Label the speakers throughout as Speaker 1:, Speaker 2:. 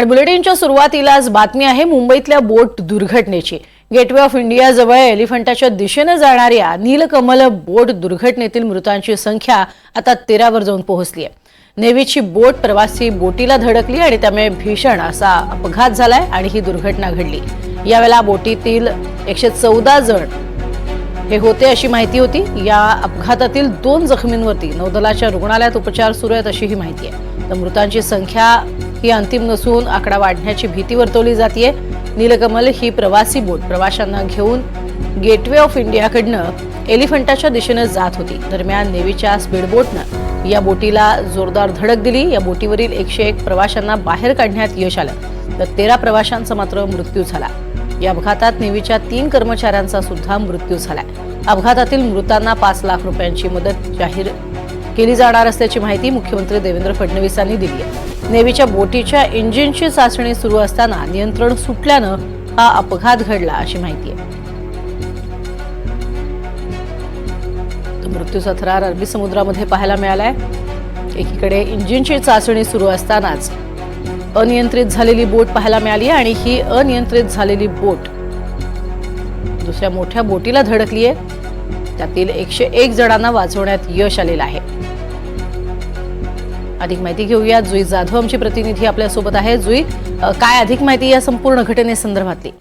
Speaker 1: बुलेटिनच्या सुरुवातीलाच बातमी आहे मुंबईतल्या बोट दुर्घटनेची। गेटवे ऑफ इंडिया जवळ एलिफंटाच्या दिशेने जाणाऱ्या नीलकमल बोट दुर्घटनेतील मृतांची संख्या आता 13 वर जाऊन पोहोचली आहे। नेव्हीची बोट प्रवासी बोटीला धडकली आणि त्यामुळे भीषण असा अपघात झालाय आणि ही दुर्घटना घडली। यावेळेला बोटीतील 114 जण हे होते अशी माहिती होती। या अपघातातील 2 जखमींवरती नौदलाच्या रुग्णालयात उपचार सुरू आहेत अशी ही माहिती आहे। तर मृतांची संख्या ही अंतिम नसून आकडा वाढण्याची भीती वर्तवली जाते। नीलकमल ही प्रवासी बोट प्रवाशांना घेऊन गेटवे ऑफ इंडियाकडनं एलिफंटाच्या दिशेने जात होती। दरम्यान नेव्हीच्या स्पीडबोटनं या बोटीला जोरदार धडक दिली। या बोटीवरील 101 प्रवाशांना बाहेर काढण्यात यश आलं, तर 13 प्रवाशांचा मात्र मृत्यू झाला। या अपघातात नेव्हीच्या 3 कर्मचाऱ्यांचा सुद्धा मृत्यू झाला। अपघातातील मृतांना 5 लाख रुपयांची मदत जाहीर केली जाणार असल्याची माहिती मुख्यमंत्री देवेंद्र फडणवीस यांनी दिली आहे। नेव्हीच्या बोटीच्या इंजिनची चाचणी सुरू असताना नियंत्रण सुटल्यानं हा अपघात घडला अशी माहिती आहे। मृत्यूचा थरार अरबी समुद्रामध्ये पाहायला मिळालाय। एकीकडे इंजिनची चाचणी सुरू असतानाच अनियंत्रित झालेली बोट पाहायला मिळाली आणि ही अनियंत्रित झालेली बोट दुसऱ्या मोठ्या बोटीला धडकली आहे। त्यातील 101 जणांना वाचवण्यात यश आलेलं आहे। अधिक माहिती घेऊया। जुई जाधव आमची प्रतिनिधी आपल्या सोबत आहे। जुई, काय अधिक माहिती या संपूर्ण घटनेसंदर्भातली?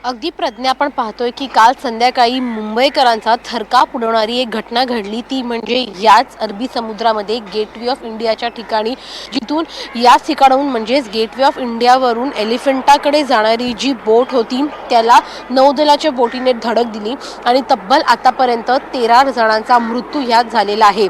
Speaker 2: अगदी प्रज्ञा, आपण पाहतोय की काल संध्याकाळी मुंबईकरांचा थरकाप उडवणारी एक घटना घडली, ती म्हणजे याच अरबी समुद्रामध्ये गेटवे ऑफ इंडियाच्या ठिकाणी, जिथून याच ठिकाणाहून म्हणजेच गेटवे ऑफ इंडियावरून एलिफंटाकडे जाणारी जी बोट होती त्याला नौदलाच्या बोटीने धडक दिली आणि तब्बल आतापर्यंत 13 जणांचा मृत्यू यात झालेला आहे।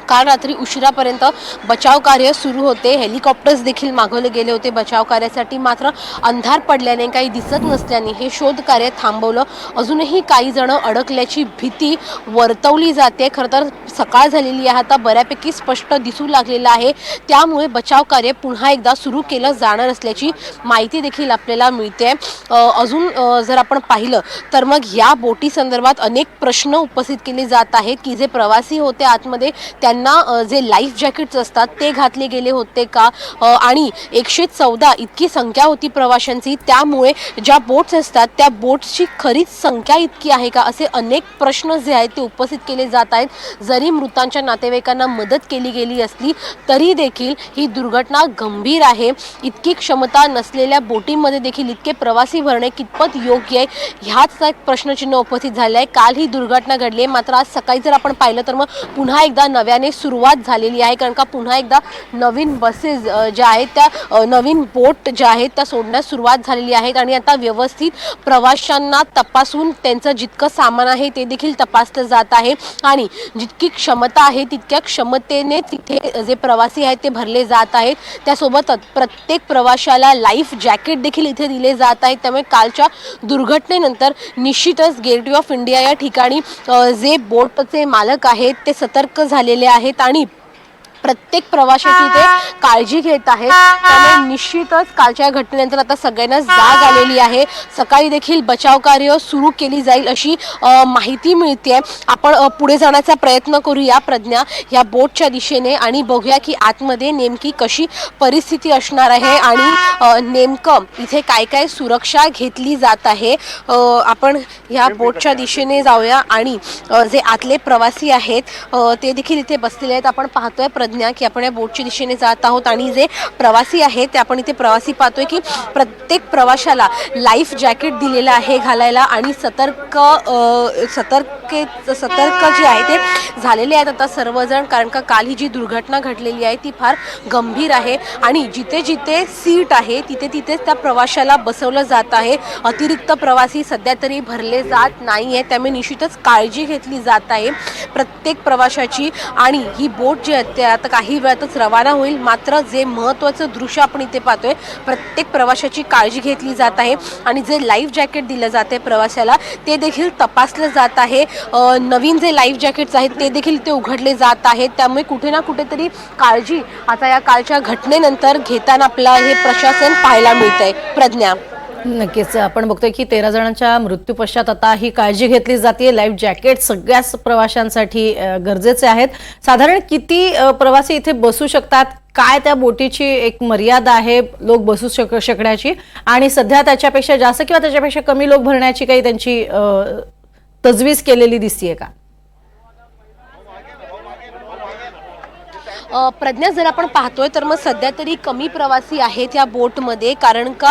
Speaker 2: काल रात्री उशिरापर्यंत बचाव कार्य सुरू होते। हेलिकॉप्टर्स देखील मागवले गेले होते बचाव कार्यासाठी, मात्र अंधार पडल्याने, काही दिसत नसल्याने हे शोध कार्य थांबवलं। अजूनही काही जण अडकल्याची भीती वर्तवली जाते। खरं तर सकाळ झालेली आहे, आता बऱ्यापैकी स्पष्ट दिसू लागलेलं आहे, त्यामुळे बचाव कार्य पुन्हा एकदा सुरू केलं जाणार असल्याची माहिती देखील आपल्याला मिळते। अजून जर आपण पाहिलं तर मग या बोटी संदर्भात अनेक प्रश्न उपस्थित केले जात आहेत की जे प्रवासी होते आतमध्ये त्यांना जे लाईफ जॅकेट्स असतात ते घातले गेले होते का, आणि 114 इतकी संख्या होती प्रवाशांची, त्यामुळे ज्या बोट्स असतात त्या बोट्सची खरीच संख्या इतकी आहे का, असे अनेक प्रश्न जे आहेत ते उपस्थित केले जात आहेत। जरी मृतांच्या नातेवाईकांना मदत केली गेली असली तरी देखील ही दुर्घटना गंभीर आहे। इतकी क्षमता नसलेल्या बोटीमध्ये देखील इतके प्रवासी भरणे कितपत योग्य आहे, ह्याच एक प्रश्नचिन्ह उपस्थित झाले आहे। काल ही दुर्घटना घडली आहे, मात्र आज सकाळी जर आपण पाहिलं तर मग पुन्हा एकदा नव्याने सुरुवात झालेली आहे, कारण का पुन्हा एकदा नवीन बसेस ज्या आहेत त्या नवीन बोट ज्या आहेत त्या सोडण्यास सुरुवात झालेली आहेत आणि आता व्यवस्थित प्रवाशांना तपासून त्यांचं जितकं सामान आहे ते देखील तपासलं जात आहे आणि जितकी क्षमता आहे तितक्या क्षमतेने तिथे जे प्रवासी आहेत ते भरले जात आहेत। त्यासोबतच प्रत्येक प्रवाशाला लाईफ जॅकेट देखील इथे दिले जात आहेत। त्यामुळे कालच्या दुर्घटनेनंतर निश्चितच गेटवे ऑफ इंडिया या ठिकाणी जे बोटचे मालक आहेत ते सतर्क झालेले आहेत आणि प्रत्येक प्रवाशाची ते काळजी घेत आहेत। त्यामुळे निश्चितच कालच्या घटनेनंतर आता सगळ्यांना जाग आलेली आहे। सकाळी देखील बचाव कार्य सुरू केली जाईल अशी माहिती मिळते। आपण पुढे जाण्याचा प्रयत्न करूया प्रज्ञा या बोटच्या दिशेने आणि बघूया की आतमध्ये नेमकी कशी परिस्थिती असणार आहे आणि नेमकं इथे काय काय सुरक्षा घेतली जात आहे। आपण या बोटच्या दिशेने जाऊया आणि जे आतले प्रवासी आहेत ते देखील इथे बसलेले आहेत। आपण पाहतोय प्रज्ञा की आपण या बोटच्या दिशेने जात आहोत आणि जे प्रवासी आहेत ते आपण इथे प्रवासी पाहतोय की प्रत्येक प्रवाशाला लाईफ जॅकेट दिलेलं आहे घालायला आणि सतर्क जे आहे ते झालेले आहेत आता सर्वजण, कारण का काल ही जी दुर्घटना घडलेली आहे ती फार गंभीर आहे आणि जिथे जिथे सीट आहे तिथे तिथेच त्या प्रवाशाला बसवलं जात आहे। अतिरिक्त प्रवासी सध्या तरी भरले जात नाही आहे, त्यामुळे निश्चितच काळजी घेतली जात आहे प्रत्येक प्रवाशाची। आणि ही बोट जी आहे आता काही वेळातच रवाना होईल, मात्र जे महत्त्वाचं दृश्य आपण इथे पाहतोय प्रत्येक प्रवाशाची काळजी घेतली जात आहे आणि जे लाईफ जॅकेट दिलं जाते प्रवाशाला ते देखील तपासलं जात आहे। नवीन जे लाईफ जॅकेट्स आहेत ते देखील ते उघडले जात आहेत, त्यामुळे कुठे ना कुठेतरी काळजी आता या कालच्या घटनेनंतर घेताना आपलं हे प्रशासन पाहायला मिळतंय प्रज्ञा।
Speaker 1: नक्कीच आपण बघतोय की 13 जणांच्या मृत्यू पश्चात आता ही काळजी घेतली जाते। लाईफ जॅकेट सगळ्याच प्रवाशांसाठी गरजेचे आहेत। साधारण किती प्रवासी इथे बसू शकतात, काय त्या बोटीची एक मर्यादा आहे लोक बसू शकण्याची, आणि सध्या त्याच्यापेक्षा जास्त किंवा त्याच्यापेक्षा कमी लोक भरण्याची काही त्यांची तजवीज केलेली दिसतीये का?
Speaker 2: प्रज्ञा, जर आपण पाहतोय तर मग सध्या तरी कमी प्रवासी आहेत या बोटमध्ये, कारण का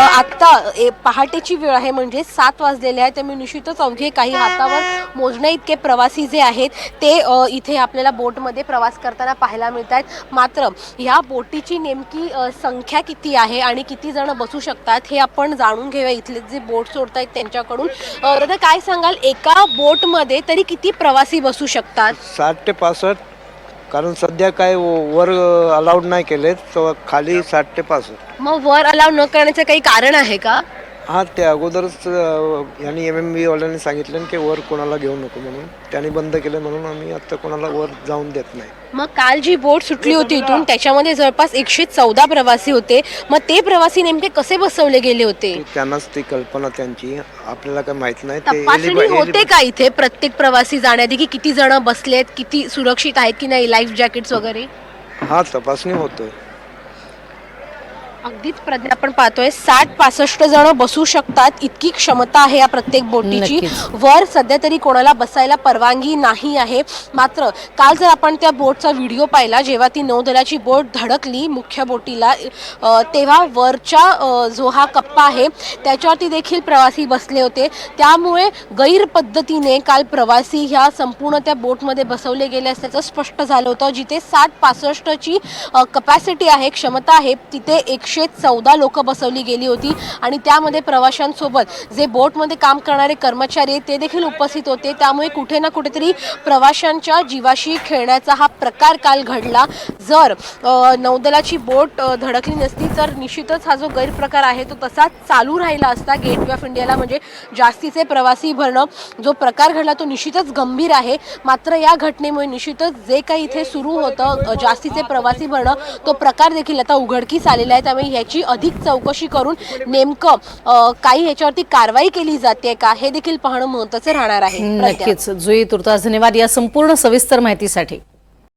Speaker 2: आत्ता पहाटेची वेळ आहे, म्हणजे 7 वाजलेले आहे, त्यामुळे निश्चितच अवघे काही हातावर मोजण्या इतके प्रवासी जे आहेत ते इथे आपल्याला बोटमध्ये प्रवास करताना पाहायला मिळत आहेत। मात्र ह्या बोटीची नेमकी संख्या किती आहे आणि किती जण बसू शकतात हे आपण जाणून घेऊया इथले जे बोट सोडत आहेत त्यांच्याकडून। दादा, काय सांगाल, एका बोटमध्ये तरी किती प्रवासी बसू शकतात?
Speaker 3: 60 ते 65, कारण सध्या काय वर अलाउड नाही केले, तर खाली 60 ते 65।
Speaker 2: मग वर अलाव न करण्याचं काही कारण आहे का?
Speaker 3: हां, ते अगोदरच यांनी MMB वाल्यांनी सांगितलं की वर कोणाला घेऊ नको म्हणून, त्यांनी बंद केलं, म्हणून आम्ही आता कोणाला वर जाऊन देत नाही।
Speaker 2: मग काल जी बोट सुटली होती इथून त्याच्यामध्ये जवळपास 114 प्रवासी होते, मग ते प्रवासी नेमके कसे बसवले गेले होते?
Speaker 3: त्यांनाच ती कल्पना त्यांची, आपल्याला काय माहित नाही।
Speaker 2: तपासणी होते का इथे प्रत्येक प्रवासी जाण्याआधी की किती जण बसलेत, किती सुरक्षित आहेत की नाही, लाईफ जॅकेट्स वगैरे?
Speaker 3: हां, तपासणी होतोय।
Speaker 2: अगदीच प्रज्ञा, आपण पाहतोय 60-65 जण बसू शकतात इतकी क्षमता आहे या प्रत्येक बोटीची। वर सध्या तरी कोणाला बसायला परवानगी नाही आहे। मात्र काल जर आपण त्या बोटचा व्हिडिओ पाहिला, जेव्हा ती नौदलाची बोट धडकली मुख्य बोटीला, तेव्हा वरच्या जो हा कप्पा आहे त्याच्यावरती देखील प्रवासी बसले होते। त्यामुळे गैरपद्धतीने काल प्रवासी ह्या संपूर्ण त्या बोटमध्ये बसवले गेले असल्याचं स्पष्ट झालं होतं। जिथे 60-65 ची कपॅसिटी आहे, क्षमता आहे, तिथे 114 लोक बसवली गेली होती आणि त्यामध्ये प्रवाशांसोबत जे बोटमध्ये काम करणारे कर्मचारी ते देखील उपस्थित होते। त्यामुळे कुठे ना कुठेतरी प्रवाशांच्या जीवाशी खेळण्याचा हा प्रकार काल घडला। जर नौदलाची बोट धडकली नसती तर निश्चितच हा जो गैरप्रकार आहे तो तसाच चालू राहिला असता। गेटवे ऑफ इंडियाला म्हणजे जास्तीचे प्रवासी भरणं जो प्रकार घडला तो निश्चितच गंभीर आहे। मात्र या घटनेमुळे निश्चितच जे काही इथे सुरू होतं जास्तीचे प्रवासी भरणं तो प्रकार देखील आता उघडकीस आलेला आहे। त्यामुळे याची अधिक चौकशी करून नेमकं काही याच्यावरती कारवाई केली जाते का हे देखील पाहणं महत्त्वाचं राहणार आहे।
Speaker 1: नक्कीच जुई तुर्तास, धन्यवाद या संपूर्ण सविस्तर माहितीसाठी।